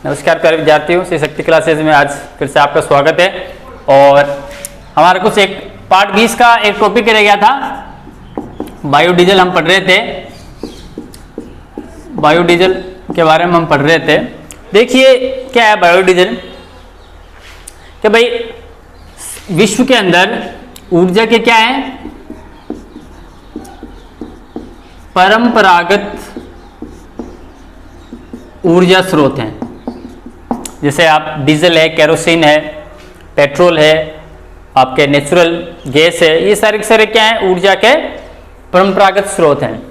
नमस्कार प्यारे विद्यार्थियों, श्री शक्ति क्लासेज में आज फिर से आपका स्वागत है। और हमारा कुछ एक पार्ट 20 का एक टॉपिक रह गया था, बायोडीजल हम पढ़ रहे थे। बायोडीजल के बारे में हम पढ़ रहे थे। देखिए क्या है बायोडीजल, कि भाई विश्व के अंदर ऊर्जा के क्या है, परंपरागत ऊर्जा स्रोत हैं। जैसे आप डीजल है, केरोसिन है, पेट्रोल है, आपके नेचुरल गैस है, ये सारे के सारे क्या है, ऊर्जा के परंपरागत स्रोत हैं।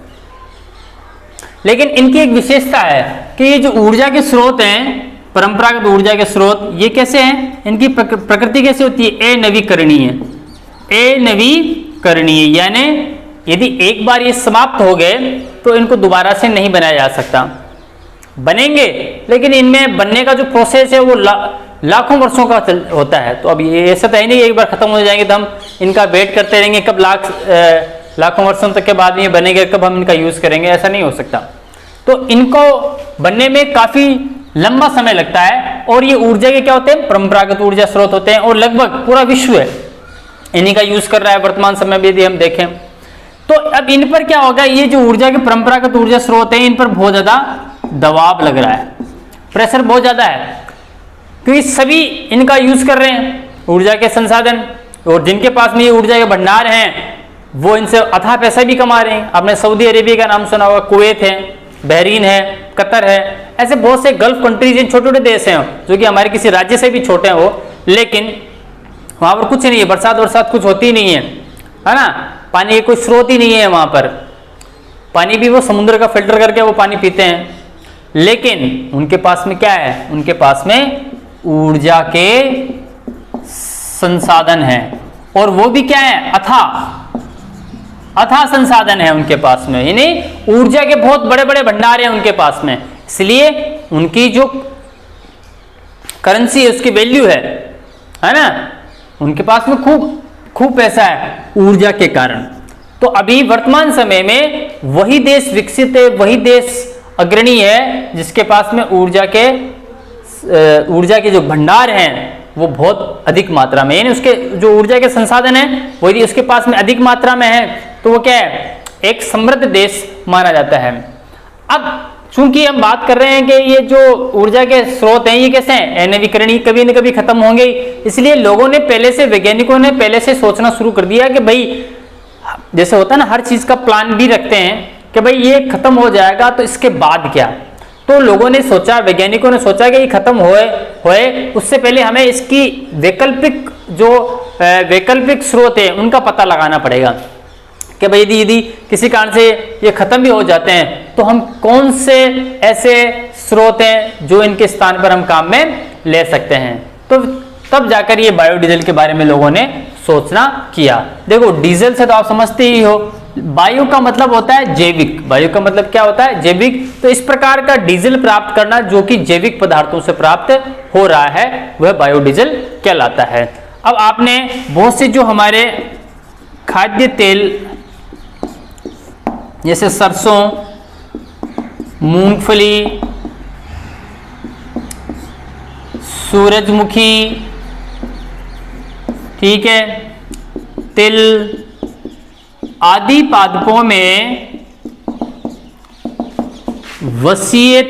लेकिन इनकी एक विशेषता है कि ये जो ऊर्जा के स्रोत हैं, परंपरागत ऊर्जा के स्रोत, ये कैसे हैं, इनकी प्रकृति कैसे होती है, अनवीकरणीय। अनवीकरणीय यानी यदि एक बार ये समाप्त हो गए तो इनको दोबारा से नहीं बनाया जा सकता। बनेंगे लेकिन इनमें बनने का जो प्रोसेस है वो लाखों वर्षों का होता है। तो अब ये ऐसा तो है नहीं एक बार खत्म हो जाएंगे तो हम इनका वेट करते रहेंगे कब लाखों वर्षों तक के बाद ये बनेंगे, कब हम इनका यूज करेंगे, ऐसा नहीं हो सकता। तो इनको बनने में काफी लंबा समय लगता है। और ये ऊर्जा के क्या होते हैं, परंपरागत ऊर्जा स्रोत होते हैं। और लगभग पूरा विश्व है इन्हीं का यूज कर रहा है वर्तमान समय में यदि हम देखें तो। अब इन पर क्या होगा, ये जो ऊर्जा के परंपरागत ऊर्जा स्रोत है इन पर बहुत ज्यादा दबाव लग रहा है, प्रेशर बहुत ज्यादा है, क्योंकि सभी इनका यूज कर रहे हैं ऊर्जा के संसाधन। और जिनके पास में ये ऊर्जा के भंडार हैं वो इनसे अथाह पैसा भी कमा रहे हैं। आपने सऊदी अरेबिया का नाम सुना होगा, कुवैत है, बहरीन है, कतर है, ऐसे बहुत से गल्फ कंट्रीज इन छोटे छोटे देश हैं जो कि हमारे किसी राज्य से भी छोटे हैं वो, लेकिन वहां पर कुछ नहीं है, बरसात कुछ होती नहीं है ना, पानी कोई स्रोत ही नहीं है वहां पर। पानी भी वो समुद्र का फिल्टर करके वो पानी पीते हैं। लेकिन उनके पास में क्या है, उनके पास में ऊर्जा के संसाधन हैं। और वो भी क्या है, अथाह संसाधन है उनके पास में, यानी ऊर्जा के बहुत बड़े बड़े भंडार हैं उनके पास में। इसलिए उनकी जो करेंसी है उसकी वैल्यू है ना, उनके पास में खूब पैसा है ऊर्जा के कारण। तो अभी वर्तमान समय में वही देश विकसित है, वही देश अग्रणी है जिसके पास में ऊर्जा के जो भंडार हैं वो बहुत अधिक मात्रा में, यानी उसके जो ऊर्जा के संसाधन हैं वो यदि उसके पास में अधिक मात्रा में है तो वो क्या है, एक समृद्ध देश माना जाता है। अब चूंकि हम बात कर रहे हैं कि ये जो ऊर्जा के स्रोत हैं ये कैसे हैं, अनवीकरणीय, कभी न कभी खत्म होंगे। इसलिए लोगों ने पहले से, वैज्ञानिकों ने पहले से सोचना शुरू कर दिया कि भाई जैसे होता है ना, हर चीज का प्लान भी रखते हैं कि भाई ये खत्म हो जाएगा तो इसके बाद क्या। तो लोगों ने सोचा, वैज्ञानिकों ने सोचा कि ये खत्म होए उससे पहले हमें इसकी वैकल्पिक स्रोत है उनका पता लगाना पड़ेगा कि भाई यदि किसी कारण से ये खत्म भी हो जाते हैं तो हम कौन से ऐसे स्रोत हैं जो इनके स्थान पर हम काम में ले सकते हैं। तो तब जाकर ये बायोडीजल के बारे में लोगों ने सोचना किया। देखो डीजल से तो आप समझते ही हो, बायो का मतलब होता है जैविक, बायो का मतलब क्या होता है, जैविक। तो इस प्रकार का डीजल प्राप्त करना जो कि जैविक पदार्थों से प्राप्त हो रहा है वह बायोडीजल कहलाता है। अब आपने बहुत से जो हमारे खाद्य तेल जैसे सरसों, मूंगफली, सूरजमुखी, ठीक है, तिल आदि पादपों में वसीय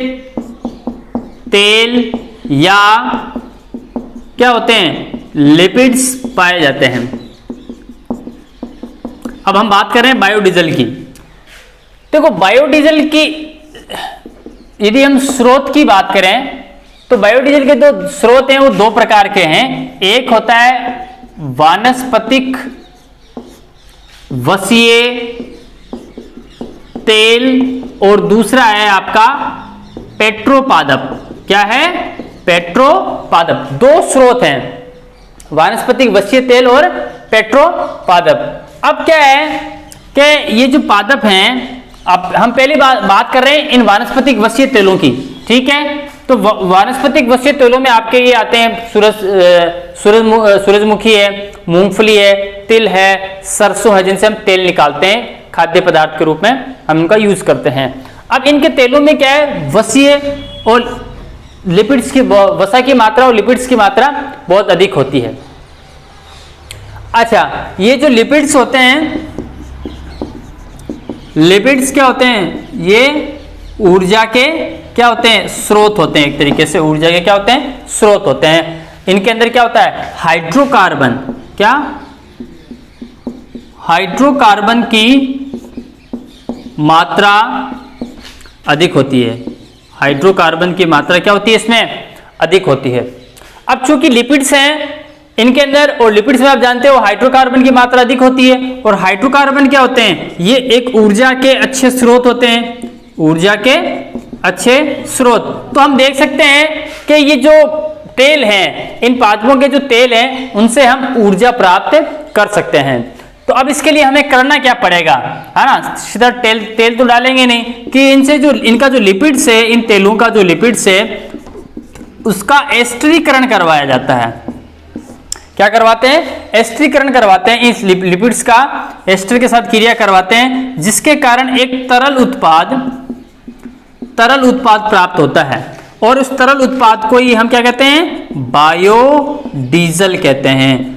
तेल या क्या होते हैं, लिपिड्स पाए जाते हैं। अब हम बात कर रहे हैं बायोडीजल की। देखो बायोडीजल की यदि हम स्रोत की बात करें तो बायोडीजल के दो स्रोत हैं, वो दो प्रकार के हैं। एक होता है वानस्पतिक वसीय तेल और दूसरा है आपका पेट्रोपादप। क्या है, पेट्रोपादप। दो स्रोत हैं, वानस्पतिक वसीय तेल और पेट्रोपादप। अब क्या है कि ये जो पादप हैं, अब हम पहली बात कर रहे हैं इन वानस्पतिक वसीय तेलों की, ठीक है। तो वानस्पतिक वसीय तेलों में आपके ये आते हैं सूरजमुखी है, मूंगफली है, तिल है, सरसों है, जिनसे हम तेल निकालते हैं खाद्य पदार्थ के रूप में हम इनका यूज करते हैं। अब इनके तेलों में क्या है, वसीय और लिपिड्स की वसा की मात्रा और लिपिड्स की मात्रा बहुत अधिक होती है। अच्छा, ये जो लिपिड्स होते हैं, लिपिड्स क्या होते हैं? ये ऊर्जा के क्या होते हैं? स्रोत होते हैं। एक तरीके से ऊर्जा के क्या होते हैं? स्रोत होते हैं। इनके अंदर क्या होता है? हाइड्रोकार्बन, क्या? हाइड्रोकार्बन की मात्रा अधिक होती है। हाइड्रोकार्बन की मात्रा क्या होती है? इसमें अधिक होती है। अब चूंकि लिपिड्स हैं इनके अंदर, और लिपिड्स में आप जानते हो हाइड्रोकार्बन की मात्रा अधिक होती है, और हाइड्रोकार्बन क्या होते हैं? ये एक ऊर्जा के अच्छे स्रोत होते हैं, ऊर्जा के अच्छे स्रोत। तो हम देख सकते हैं कि ये जो तेल हैं, इन पादपों के जो तेल हैं, उनसे हम ऊर्जा प्राप्त कर सकते हैं। तो अब इसके लिए हमें करना क्या पड़ेगा, है ना? सीधा तेल तो डालेंगे नहीं, कि इनसे जो इनका जो लिपिड्स है, इन तेलों का जो लिपिड्स है, उसका एस्टरीकरण करवाया जाता है। क्या करवाते हैं? एस्टरीकरण करवाते हैं। इस लिपिड्स का एस्टर के साथ क्रिया करवाते हैं, जिसके कारण एक तरल उत्पाद प्राप्त होता है, और उस तरल उत्पाद को ही हम क्या कहते हैं? बायोडीजल कहते हैं।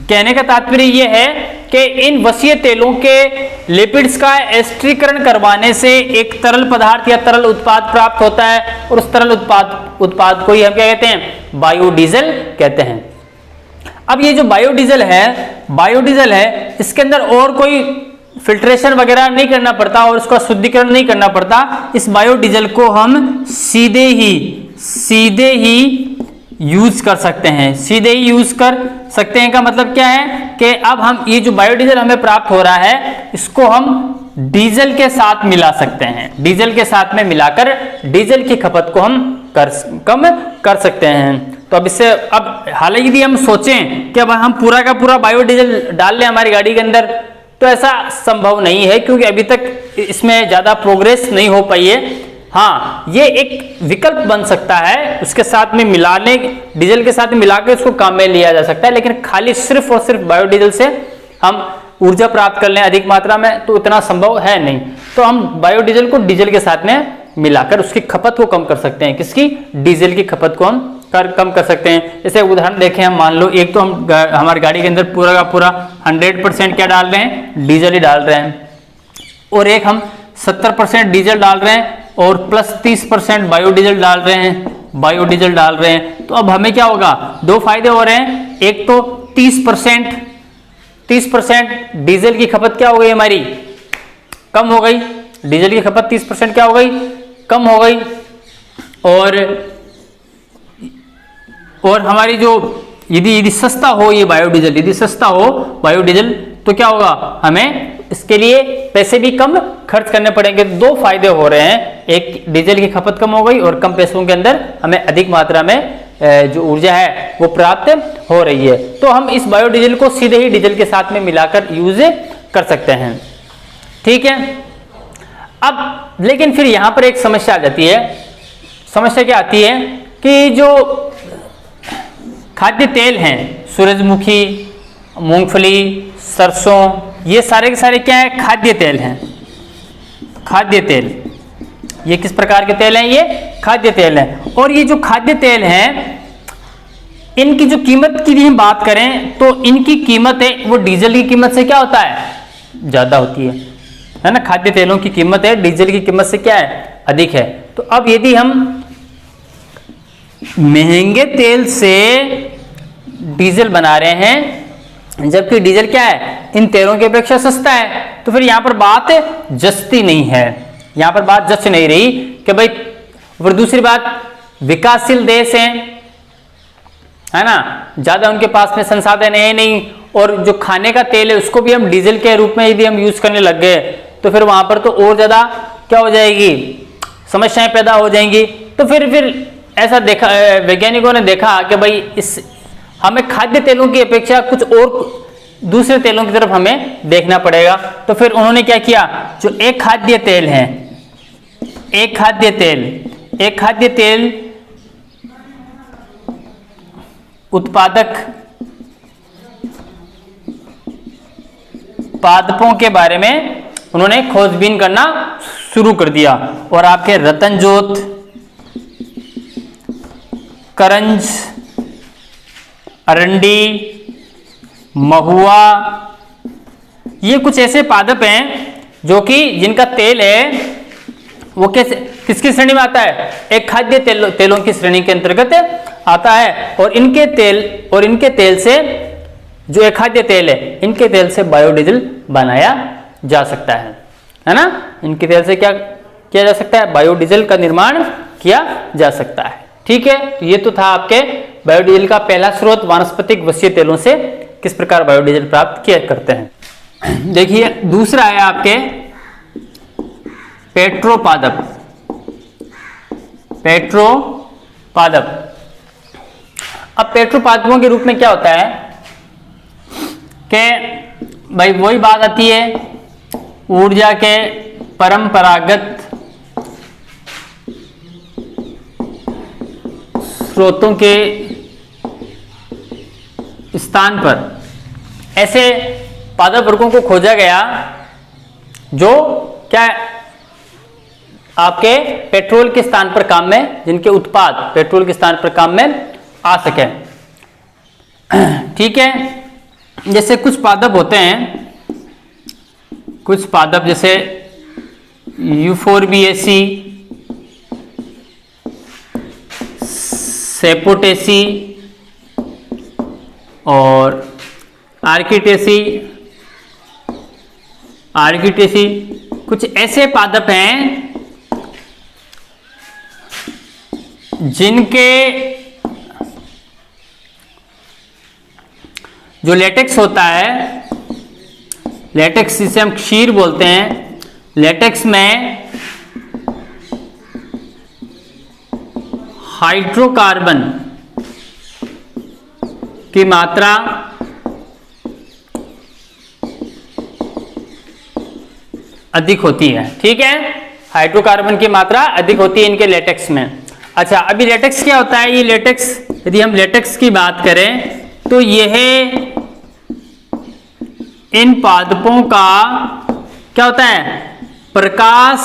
कहने का तात्पर्य यह है कि इन वसीय तेलों के लिपिड्स का एस्टरीकरण करवाने से एक तरल पदार्थ या तरल उत्पाद प्राप्त होता है, और उस तरल उत्पाद को ही हम क्या कहते हैं? बायोडीजल कहते हैं। अब ये जो बायोडीजल है, इसके अंदर और कोई फिल्ट्रेशन वगैरह नहीं करना पड़ता और उसका शुद्धिकरण नहीं करना पड़ता। इस बायोडीजल को हम सीधे ही यूज कर सकते हैं। सीधे ही यूज कर सकते हैं का मतलब क्या है? कि अब हम ये जो बायोडीजल हमें प्राप्त हो रहा है, इसको हम डीजल के साथ मिला सकते हैं। डीजल के साथ में मिलाकर डीजल की खपत को हम कम कर सकते हैं। तो अब इससे, अब हालांकि यदि हम सोचें कि अब हम पूरा का पूरा बायोडीजल डाल लें हमारी गाड़ी के अंदर, तो ऐसा संभव नहीं है, क्योंकि अभी तक इसमें ज्यादा प्रोग्रेस नहीं हो पाई है। हाँ, ये एक विकल्प बन सकता है, उसके साथ में मिलाने, डीजल के साथ मिलाकर इसको काम में लिया जा सकता है, लेकिन खाली सिर्फ और सिर्फ बायोडीजल से हम ऊर्जा प्राप्त कर लें अधिक मात्रा में, तो इतना संभव है नहीं। तो हम बायोडीजल को डीजल के साथ में मिलाकर उसकी खपत को कम कर सकते हैं। किसकी? डीजल की खपत को हम कम कर सकते हैं। जैसे उदाहरण देखें, हम मान लो एक तो हम हमारी गाड़ी के अंदर पूरा का पूरा 100% क्या डाल रहे हैं? डीजल ही डाल रहे हैं, और एक हम 70% डीजल डाल रहे हैं और प्लस 30% बायोडीजल डाल रहे हैं। तो अब हमें क्या होगा? दो फायदे हो रहे हैं। एक तो 30% डीजल की खपत क्या हो गई? हमारी कम हो गई। डीजल की खपत 30% क्या हो गई? कम हो गई। और हमारी जो यदि सस्ता हो ये बायोडीजल, यदि सस्ता हो बायोडीजल, तो क्या होगा? हमें इसके लिए पैसे भी कम खर्च करने पड़ेंगे। दो फायदे हो रहे हैं, एक डीजल की खपत कम हो गई, और कम पैसों के अंदर हमें अधिक मात्रा में जो ऊर्जा है वो प्राप्त हो रही है। तो हम इस बायोडीजल को सीधे ही डीजल के साथ में मिलाकर यूज कर सकते हैं। ठीक है। अब लेकिन फिर यहां पर एक समस्या आ जाती है। समस्या क्या आती है कि जो खाद्य तेल हैं, सूरजमुखी, मूंगफली, सरसों, ये सारे के सारे क्या है? खाद्य तेल हैं। खाद्य तेल, ये किस प्रकार के तेल हैं? ये खाद्य तेल हैं। और ये जो खाद्य तेल हैं, इनकी जो कीमत की भी हम बात करें तो इनकी कीमत है वो डीजल की कीमत से क्या होता है? ज्यादा होती है ना? खाद्य तेलों की कीमत है डीजल की कीमत से क्या है? अधिक है। तो अब यदि हम महंगे तेल से डीजल बना रहे हैं, जबकि डीजल क्या है? इन तेलों की अपेक्षा सस्ता है, तो फिर यहां पर बात जचती नहीं है। यहां पर बात जच नहीं रही कि भाई, और दूसरी बात, विकासशील देश हैं, है ना? ज्यादा उनके पास में संसाधन है नहीं, और जो खाने का तेल है उसको भी हम डीजल के रूप में यदि हम यूज करने लग गए, तो फिर वहां पर तो और ज्यादा क्या हो जाएगी? समस्याएं पैदा हो जाएंगी। तो फिर ऐसा देखा, वैज्ञानिकों ने देखा कि भाई हमें खाद्य तेलों की अपेक्षा कुछ और दूसरे तेलों की तरफ हमें देखना पड़ेगा। तो फिर उन्होंने क्या किया? जो एक खाद्य तेल है, एक खाद्य तेल उत्पादक पादपों के बारे में उन्होंने खोजबीन करना शुरू कर दिया, और आपके करंज, अरंडी, महुआ, ये कुछ ऐसे पादप हैं जो कि जिनका तेल है वो किसकी श्रेणी में आता है? एक खाद्य तेलों की श्रेणी के अंतर्गत आता है। और इनके तेल से, जो एक खाद्य तेल है, इनके तेल से बायोडीजल बनाया जा सकता है ना? इनके तेल से क्या किया जा सकता है? बायोडीजल का निर्माण किया जा सकता है। ठीक है, तो ये तो था आपके बायोडीजल का पहला स्रोत, वानस्पतिक वसीय तेलों से किस प्रकार बायोडीजल प्राप्त किया करते हैं। देखिए दूसरा है आपके पेट्रोपादप। पेट्रोपादप, अब पेट्रोपादपों के रूप में क्या होता है कि भाई वही बात आती है, ऊर्जा के परंपरागत स्रोतों के स्थान पर ऐसे पादप वर्गों को खोजा गया जो क्या आपके पेट्रोल के स्थान पर काम में, जिनके उत्पाद पेट्रोल के स्थान पर काम में आ सके। ठीक है, जैसे कुछ पादप होते हैं, कुछ पादप जैसे यूफोर्बिएसी, सेपोटेसी और आर्किटेसी, कुछ ऐसे पादप हैं जिनके जो लेटेक्स होता है, लेटेक्स जिसे हम क्षीर बोलते हैं, लेटेक्स में हाइड्रोकार्बन की मात्रा अधिक होती है। ठीक है, हाइड्रोकार्बन की मात्रा अधिक होती है इनके लेटेक्स में। अच्छा, अभी लेटेक्स क्या होता है? ये लेटेक्स, यदि हम लेटेक्स की बात करें तो यह इन पादपों का क्या होता है? प्रकाश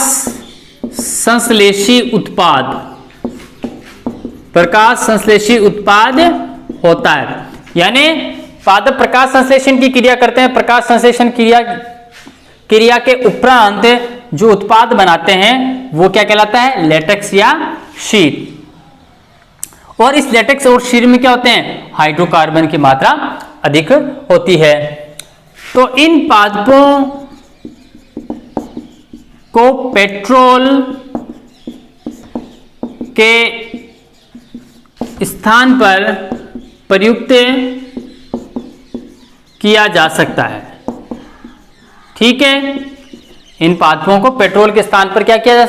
संश्लेषी उत्पाद, प्रकाश संश्लेषी उत्पाद होता है। यानी पादप प्रकाश संश्लेषण की क्रिया करते हैं। प्रकाश संश्लेषण क्रिया के उपरांत जो उत्पाद बनाते हैं वो क्या कहलाता है? लेटेक्स या शीर। और इस लेटेक्स और शीर में क्या होते हैं? हाइड्रोकार्बन की मात्रा अधिक होती है। तो इन पादपों को पेट्रोल के स्थान पर प्रयुक्त किया जा सकता है। ठीक है, इन पादपों को पेट्रोल के स्थान पर क्या किया जा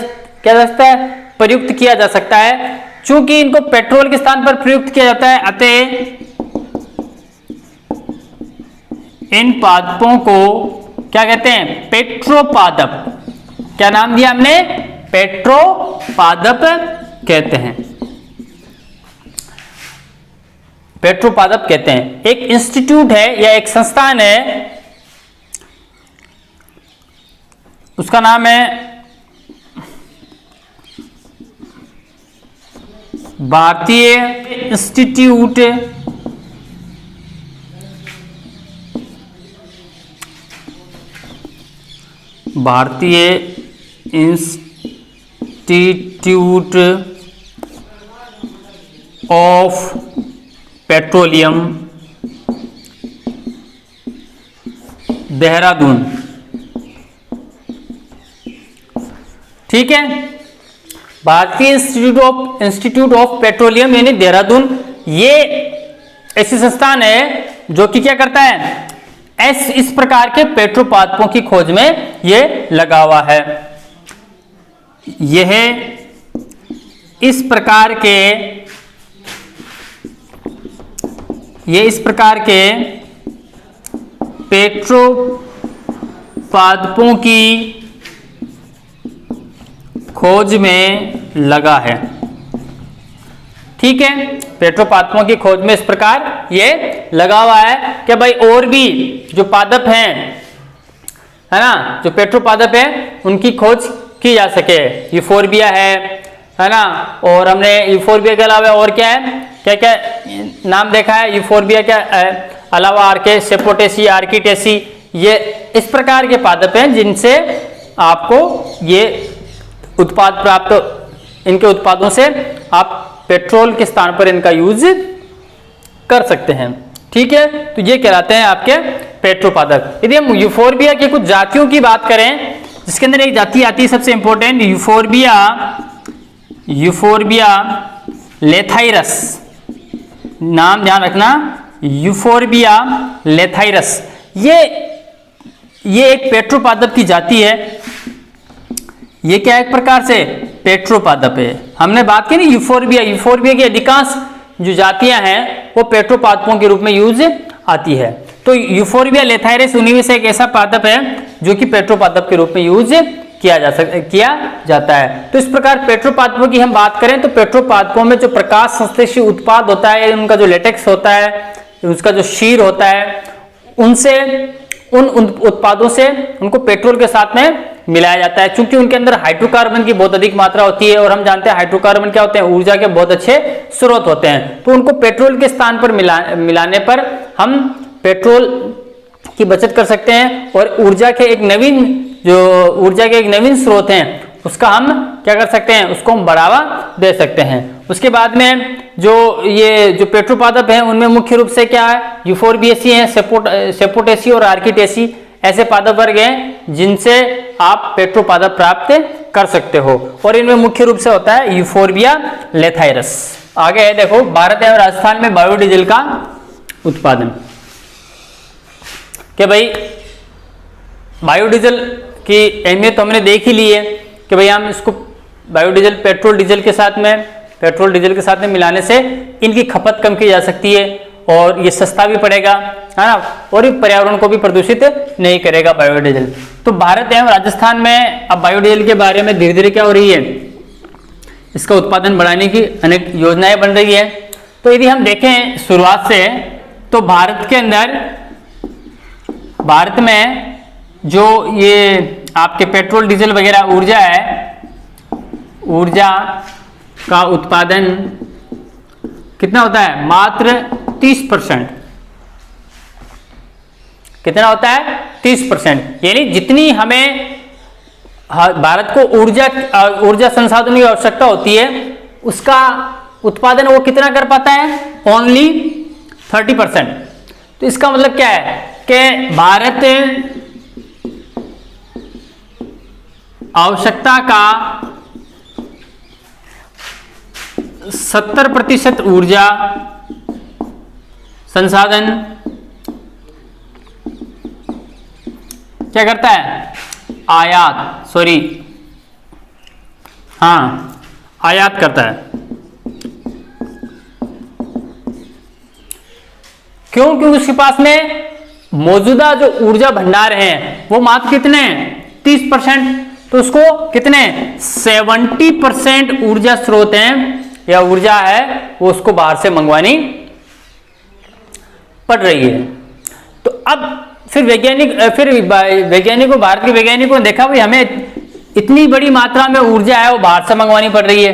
सकता है? प्रयुक्त किया जा सकता है। चूंकि इनको पेट्रोल के स्थान पर प्रयुक्त किया जाता है, अतः इन पादपों को क्या कहते हैं? पेट्रोपादप। क्या नाम दिया हमने? पेट्रोपादप कहते हैं। पेट्रोपादप कहते हैं। एक इंस्टीट्यूट है या एक संस्थान है, उसका नाम है भारतीय इंस्टीट्यूट ऑफ पेट्रोलियम, देहरादून। ठीक है, भारतीय इंस्टीट्यूट ऑफ पेट्रोलियम यानी देहरादून, ये ऐसी संस्थान है जो कि क्या करता है? इस प्रकार के पेट्रोपादपों की खोज में ये लगा हुआ है। यह इस प्रकार के पेट्रोपादपों की खोज में लगा है। ठीक है, पेट्रोपादपों की खोज में इस प्रकार ये लगा हुआ है कि भाई और भी जो पादप हैं, है ना, जो पेट्रोपादप है उनकी खोज की जा सके। यूफोर्बिया है ना, और हमने यूफोर्बिया के अलावा और क्या है? क्या क्या नाम देखा है यूफोर्बिया के अलावा आर्के, सेपोटेसी, आर्किटेसी, ये इस प्रकार के पादप हैं जिनसे आपको ये उत्पाद प्राप्त, इनके उत्पादों से आप पेट्रोल के स्थान पर इनका यूज कर सकते हैं। ठीक है, तो ये कहलाते हैं आपके पेट्रोपादप। यदि हम यूफोर्बिया की कुछ जातियों की बात करें, जिसके अंदर एक जाति आती है सबसे इंपॉर्टेंट, यूफोर्बिया लेथाइरस, नाम ध्यान रखना, यूफोर्बिया लेथाइरस। ये एक पेट्रोपादप की जाति है। ये क्या एक प्रकार से पेट्रोपादप है। हमने बात की ना यूफोर्बिया की अधिकांश जो जातियां हैं वो पेट्रोपादपों के रूप में यूज आती है। तो यूफोर्बिया लेथाइरस उन्हीं में से एक ऐसा पादप है जो कि पेट्रोपादप के रूप में यूज किया जाता है। तो इस प्रकार पेट्रोपादपों की हम बात करें तो पेट्रोपादपों में जो प्रकाश संश्लेषी उत्पाद होता है, उनका जो लेटेक्स होता है, उसका जो शीर होता है, उनसे उन उत्पादों से उनको पेट्रोल के साथ में मिलाया जाता है। चूंकि उनके अंदर हाइड्रोकार्बन की बहुत अधिक मात्रा होती है और हम जानते हैं हाइड्रोकार्बन क्या होते हैं, ऊर्जा के बहुत अच्छे स्रोत होते हैं। तो उनको पेट्रोल के स्थान पर मिलाने पर हम पेट्रोल की बचत कर सकते हैं और ऊर्जा के एक नवीन स्रोत हैं उसका हम क्या कर सकते हैं, उसको हम बढ़ावा दे सकते हैं। उसके बाद में जो पेट्रोपादप हैं उनमें मुख्य रूप से क्या है, यूफोर्बिएसी हैं, सेपोटेसी और आर्किटेसी ऐसे पादप वर्ग हैं जिनसे आप पेट्रोपादप प्राप्त कर सकते हो। और इनमें मुख्य रूप से होता है यूफोर्बिया लेथाइरस। आगे है देखो, भारत एवं राजस्थान में बायोडीजल का उत्पादन। कि भाई बायोडीजल की अहमियत तो हमने देख ही ली है कि भाई हम इसको बायोडीजल पेट्रोल डीजल के साथ में मिलाने से इनकी खपत कम की जा सकती है और ये सस्ता भी पड़ेगा, है ना, और ये पर्यावरण को भी प्रदूषित नहीं करेगा बायोडीजल। तो भारत एवं राजस्थान में अब बायोडीजल के बारे में धीरे धीरे क्या हो रही है, इसका उत्पादन बढ़ाने की अनेक योजनाएं बन रही है। तो यदि हम देखें शुरुआत से, तो भारत में जो ये आपके पेट्रोल डीजल वगैरह ऊर्जा है, ऊर्जा का उत्पादन कितना होता है, मात्र 30%। कितना होता है, 30%। यानी जितनी हमें भारत को ऊर्जा संसाधनों की आवश्यकता होती है उसका उत्पादन वो कितना कर पाता है, ओनली 30%। तो इसका मतलब क्या है कि भारत आवश्यकता का 70% ऊर्जा संसाधन क्या करता है, आयात करता है। क्यों? क्योंकि उसके पास में मौजूदा जो ऊर्जा भंडार हैं वो मात्र कितने, 30%। तो उसको कितने, 70% ऊर्जा स्रोत हैं या ऊर्जा है वो उसको बाहर से मंगवानी पड़ रही है। तो अब फिर वैज्ञानिकों, भारत के वैज्ञानिकों ने देखा भाई हमें इतनी बड़ी मात्रा में ऊर्जा है वो बाहर से मंगवानी पड़ रही है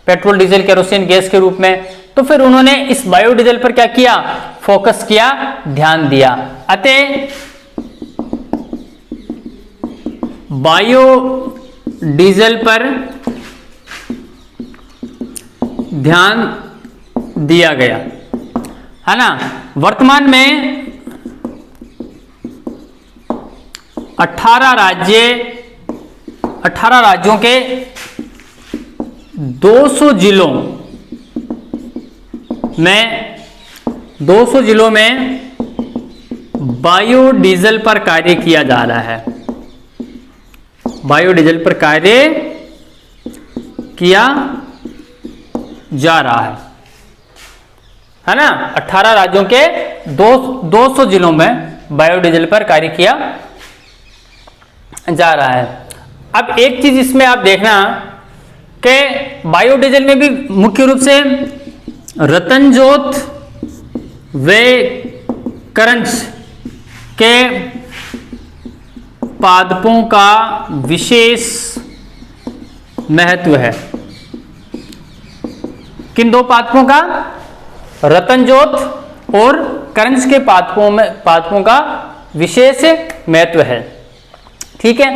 पेट्रोल डीजल केरोसिन गैस के रूप में। तो फिर उन्होंने इस बायोडीजल पर क्या किया, फोकस किया, ध्यान दिया। अतः बायोडीजल पर ध्यान दिया गया, है ना। वर्तमान में 18 राज्यों के 200 जिलों में बायोडीजल पर कार्य किया जा रहा है। बायोडीजल पर कार्य किया जा रहा है ना। 18 राज्यों के 200 जिलों में बायोडीजल पर कार्य किया जा रहा है। अब एक चीज इसमें आप देखना कि बायोडीजल में भी मुख्य रूप से रतनजोत व करंज के पादपों का विशेष महत्व है। किन दो पादपों का, रतनजोत और करंज के पादपों का विशेष महत्व है। ठीक है।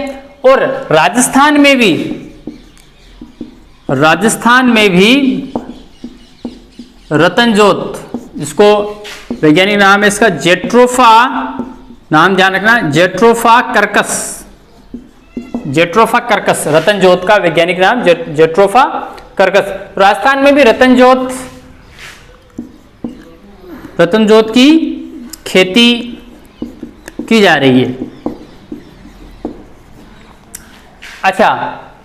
और राजस्थान में भी रतनजोत, जिसको वैज्ञानिक नाम है इसका जेट्रोफा, नाम ध्यान रखना, जेट्रोफा कर्कस, रतनजोत का वैज्ञानिक नाम जेट्रोफा कर्कस। राजस्थान में भी रतनजोत की खेती की जा रही है। अच्छा,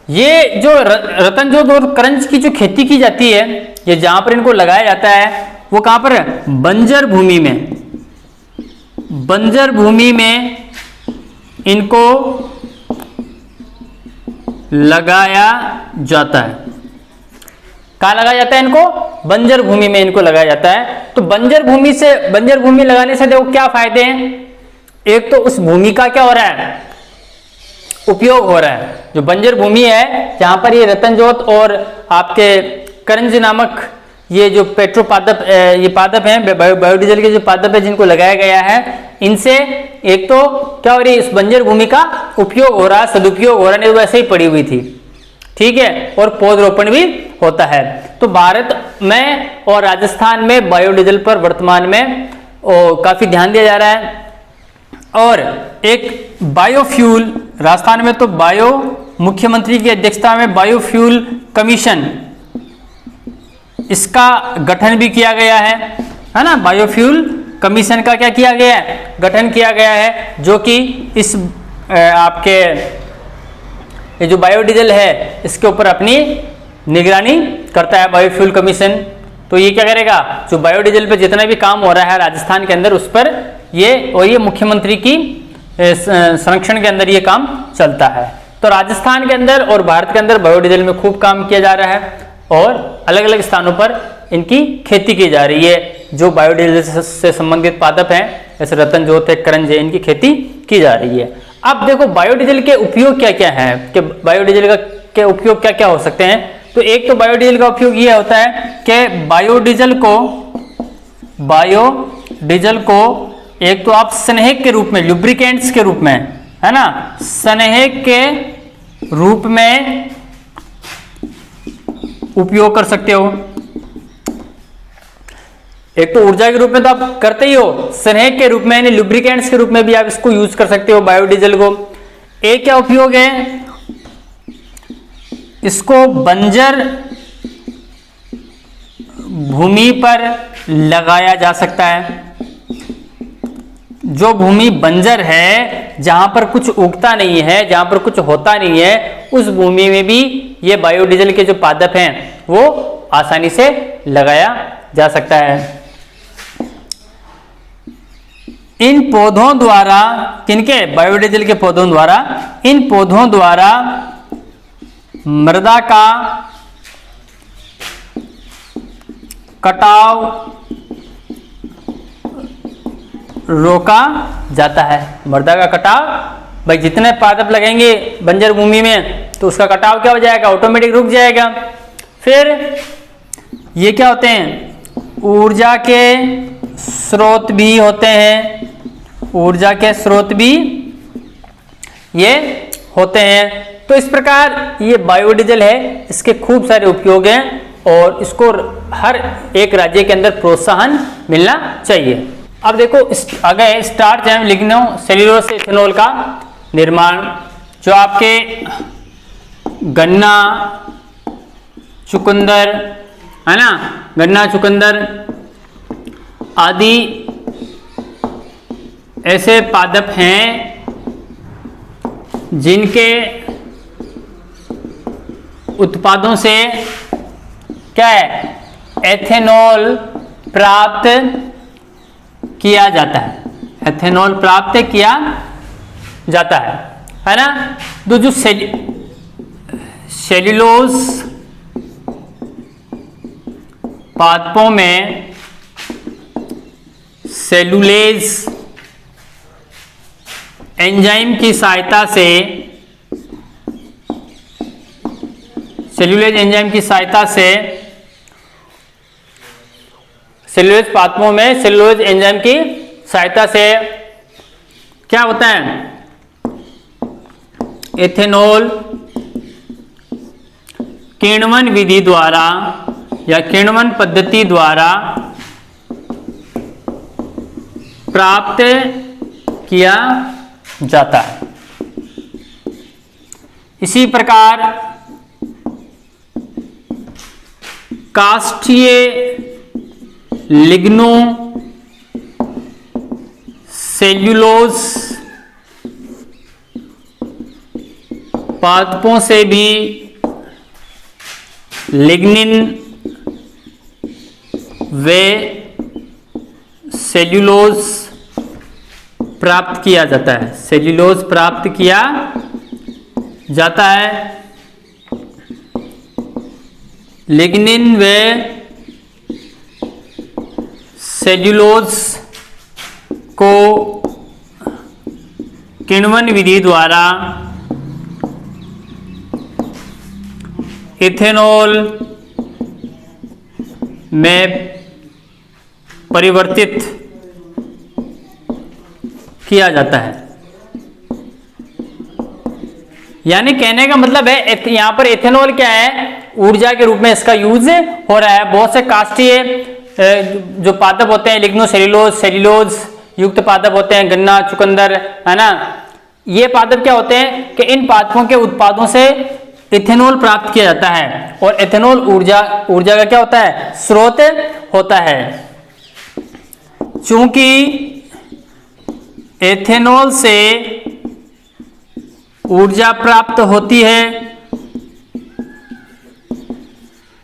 ये जो रतनजोत और करंज की जो खेती की जाती है, ये जहां पर इनको लगाया जाता है वो कहां पर है? बंजर भूमि में इनको लगाया जाता है। कहां लगाया जाता है इनको? बंजर भूमि में इनको लगाया जाता है। तो बंजर भूमि लगाने से देखो क्या फायदे हैं। एक तो उस भूमि का क्या हो रहा है? उपयोग हो रहा है। जो बंजर भूमि है जहां पर ये रतनजोत और आपके करंज नामक ये जो पादप हैं, बायोडीजल के जो पादप है जिनको लगाया गया है, इनसे एक तो क्या हो रही है? इस बंजर भूमि का उपयोग हो रहा है, सदुपयोग हो रहा है, नहीं तो वैसे ही पड़ी हुई थी। ठीक है। और पौधरोपण भी होता है। तो भारत में और राजस्थान में बायोडीजल पर वर्तमान में काफी ध्यान दिया जा रहा है। और एक बायोफ्यूल, राजस्थान में तो मुख्यमंत्री की अध्यक्षता में बायोफ्यूल कमीशन, इसका गठन भी किया गया है ना। बायोफ्यूल कमीशन का क्या किया गया है? गठन किया गया है, जो कि इस आपके ये जो बायोडीजल है इसके ऊपर अपनी निगरानी करता है बायोफ्यूल कमीशन। तो ये क्या करेगा? जो बायोडीजल पे जितना भी काम हो रहा है राजस्थान के अंदर, उस पर ये मुख्यमंत्री की संरक्षण के अंदर ये काम चलता है। तो राजस्थान के अंदर और भारत के अंदर बायोडीजल में खूब काम किया जा रहा है और अलग अलग स्थानों पर इनकी खेती की जा रही है। जो बायोडीजल से संबंधित पादप हैं, जैसे रतनजोत है, करंज है, इनकी खेती की जा रही है। अब देखो बायोडीजल के उपयोग क्या क्या है, कि बायोडीजल के उपयोग क्या क्या हो सकते हैं। तो एक तो बायोडीजल का उपयोग ये होता है कि बायोडीजल को एक तो आप स्नेहक के रूप में, लुब्रिकेंट्स के रूप में, है ना, स्नेहक के रूप में उपयोग कर सकते हो। एक तो ऊर्जा के रूप में तो आप करते ही हो, स्नेहक के रूप में यानी लुब्रिकेंट्स के रूप में भी आप इसको यूज कर सकते हो बायोडीजल को। एक क्या उपयोग है? इसको बंजर भूमि पर लगाया जा सकता है। जो भूमि बंजर है, जहां पर कुछ उगता नहीं है, जहां पर कुछ होता नहीं है, उस भूमि में भी ये बायोडीजल के जो पादप हैं वो आसानी से लगाया जा सकता है। इन पौधों द्वारा, किनके? बायोडीजल के पौधों द्वारा, इन पौधों द्वारा मृदा का कटाव रोका जाता है। मृदा का कटाव, भाई जितने पादप लगेंगे बंजर भूमि में तो उसका कटाव क्या हो जाएगा? ऑटोमेटिक रुक जाएगा। फिर ये क्या होते हैं? ऊर्जा के स्रोत भी होते हैं, ऊर्जा के स्रोत भी ये होते हैं। तो इस प्रकार ये बायोडीजल है, इसके खूब सारे उपयोग हैं और इसको हर एक राज्य के अंदर प्रोत्साहन मिलना चाहिए। अब देखो आगे स्टार्च है, लिग्नो सेल्यूलोज से इथेनॉल का निर्माण, जो आपके गन्ना, चुकंदर, है ना, गन्ना, चुकंदर आदि ऐसे पादप हैं जिनके उत्पादों से क्या है? एथेनॉल प्राप्त किया जाता है। एथेनॉल प्राप्त किया जाता है ना। तो जो सेल्यूलोज पादपों में सेलुलेज एंजाइम की सहायता से, सेलुलेज एंजाइम की सहायता से सेल्यूलोज पादपों में सेल्यूलोज एंजाइम की सहायता से क्या होता है, इथेनॉल किण्वन विधि द्वारा या किण्वन पद्धति द्वारा प्राप्त किया जाता है। इसी प्रकार काष्ठीय लिग्नो सेल्यूलोज पादपों से भी लिग्निन व सेल्यूलोज प्राप्त किया जाता है, सेल्यूलोज प्राप्त किया जाता है। लिग्निन व सेल्यूलोज को किण्वन विधि द्वारा इथेनॉल में परिवर्तित किया जाता है। यानी कहने का मतलब है यहां पर इथेनॉल क्या है, ऊर्जा के रूप में इसका यूज हो रहा है। बहुत से काष्ठीय जो पादप होते हैं, लिग्नो सेल्यूलोज, सेल्यूलोज युक्त पादप होते हैं, गन्ना, चुकंदर, है ना, ये पादप क्या होते हैं कि इन पादपों के उत्पादों से इथेनॉल प्राप्त किया जाता है और इथेनॉल ऊर्जा का क्या होता है, स्रोत होता है। चूंकि इथेनॉल से ऊर्जा प्राप्त होती है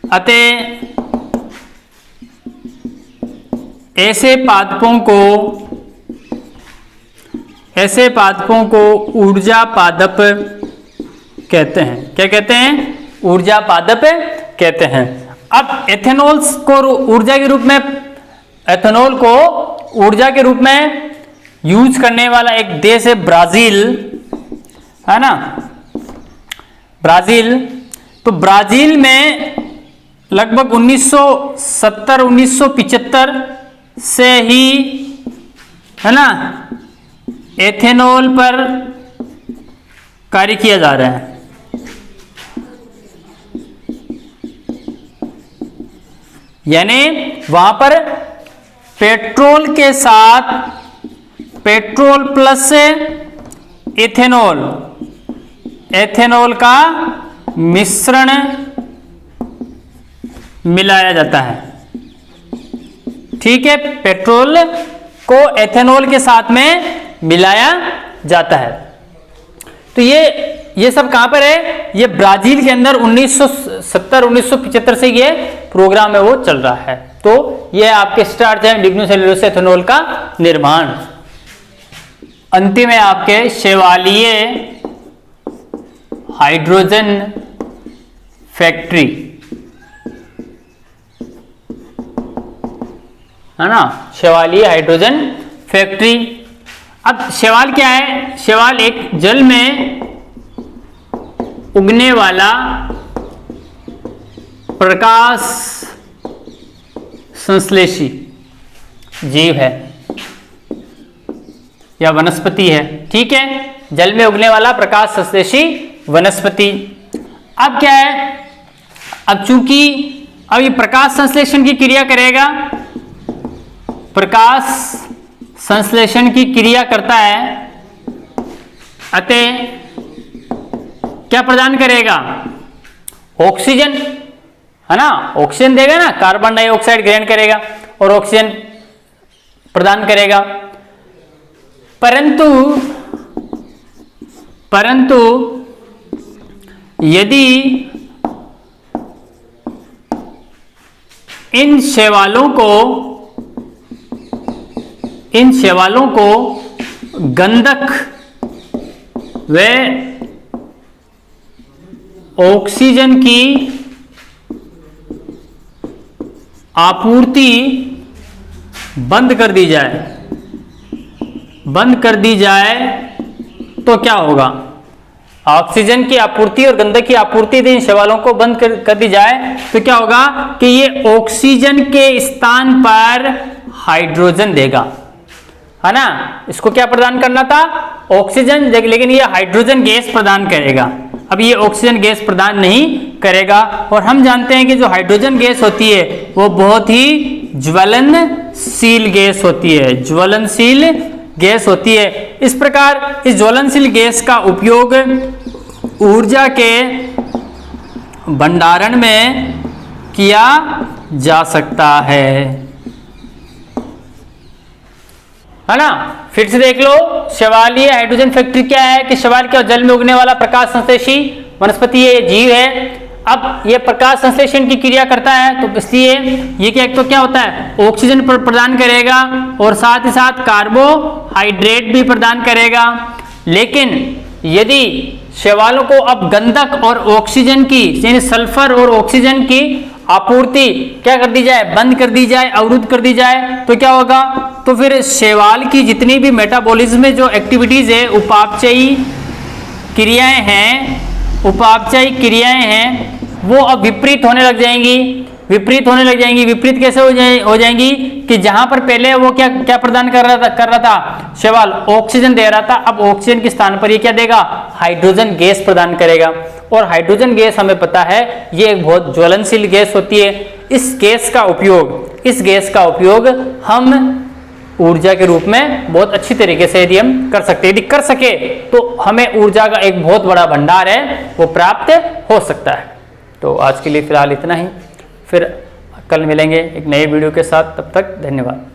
अतः ऐसे पादपों को ऊर्जा पादप कहते हैं। क्या कहते हैं, ऊर्जा पादप कहते हैं। अब एथेनॉल को ऊर्जा के रूप में, एथेनॉल को ऊर्जा के रूप में यूज करने वाला एक देश है ब्राजील, है ना, ब्राजील। तो ब्राजील में लगभग 1970-1975 से ही, है ना, एथेनॉल पर कार्य किया जा रहा है। यानी वहां पर पेट्रोल के साथ पेट्रोल प्लस इथेनॉल, एथेनॉल का मिश्रण मिलाया जाता है। ठीक है, पेट्रोल को एथेनॉल के साथ में मिलाया जाता है। तो ये सब कहां पर है, ये ब्राजील के अंदर 1970-1975 से ये प्रोग्राम है वो चल रहा है। तो ये आपके स्टार्ट है लिग्नोसेल्यूलोज से एथेनॉल का निर्माण। अंतिम है आपके शैवालीय हाइड्रोजन फैक्ट्री, है ना, शैवालीय हाइड्रोजन फैक्ट्री। अब शैवाल क्या है, शैवाल एक जल में उगने वाला प्रकाश संश्लेषी जीव है या वनस्पति है। ठीक है, जल में उगने वाला प्रकाश संश्लेषी वनस्पति। अब क्या है, अब चूंकि अब ये प्रकाश संश्लेषण की क्रिया करेगा, प्रकाश संश्लेषण की क्रिया करता है, अतः क्या प्रदान करेगा, ऑक्सीजन, है ना, ऑक्सीजन देगा ना, कार्बन डाइऑक्साइड ग्रहण करेगा और ऑक्सीजन प्रदान करेगा। परंतु यदि इन शैवालों को गंधक व ऑक्सीजन की आपूर्ति बंद कर दी जाए तो क्या होगा, ऑक्सीजन की आपूर्ति और गंधक की आपूर्ति यदि इन शैवालों को बंद कर दी जाए तो क्या होगा कि ये ऑक्सीजन के स्थान पर हाइड्रोजन देगा, है ना। इसको क्या प्रदान करना था, ऑक्सीजन, लेकिन ये हाइड्रोजन गैस प्रदान करेगा। अब ये ऑक्सीजन गैस प्रदान नहीं करेगा। और हम जानते हैं कि जो हाइड्रोजन गैस होती है वो बहुत ही ज्वलनशील गैस होती है, ज्वलनशील गैस होती है। इस प्रकार इस ज्वलनशील गैस का उपयोग ऊर्जा के भंडारण में किया जा सकता है ना। फिर से देख लो, शैवालीय हाइड्रोजन फैक्ट्री क्या है कि शैवाल के जल में उगने वाला प्रकाश संश्लेषी वनस्पति है, ये जीव है। अब ये प्रकाश संश्लेषण की क्रिया करता है, तो इसलिए ये क्या, एक तो क्या होता है, ऑक्सीजन प्रदान करेगा और साथ ही साथ कार्बोहाइड्रेट भी प्रदान करेगा। लेकिन यदि शैवालों को अब गंधक और ऑक्सीजन की, यानी सल्फर और ऑक्सीजन की आपूर्ति क्या कर दी जाए, बंद कर दी जाए, अवरुद्ध कर दी जाए, तो क्या होगा, तो फिर शैवाल की जितनी भी मेटाबॉलिज्म में जो एक्टिविटीज है, उपापचयी क्रियाएं हैं वो अब विपरीत होने लग जाएंगी। विपरीत कैसे हो जाएंगी कि जहां पर पहले वो क्या प्रदान कर रहा था शैवाल, ऑक्सीजन दे रहा था, अब ऑक्सीजन के स्थान पर ये क्या देगा, हाइड्रोजन गैस प्रदान करेगा। और हाइड्रोजन गैस हमें पता है ये एक बहुत ज्वलनशील गैस होती है। इस गैस का उपयोग हम ऊर्जा के रूप में बहुत अच्छी तरीके से यदि हम कर सकते हैं, यदि कर सके तो हमें ऊर्जा का एक बहुत बड़ा भंडार है वो प्राप्त हो सकता है। तो आज के लिए फिलहाल इतना ही, फिर कल मिलेंगे एक नए वीडियो के साथ, तब तक धन्यवाद।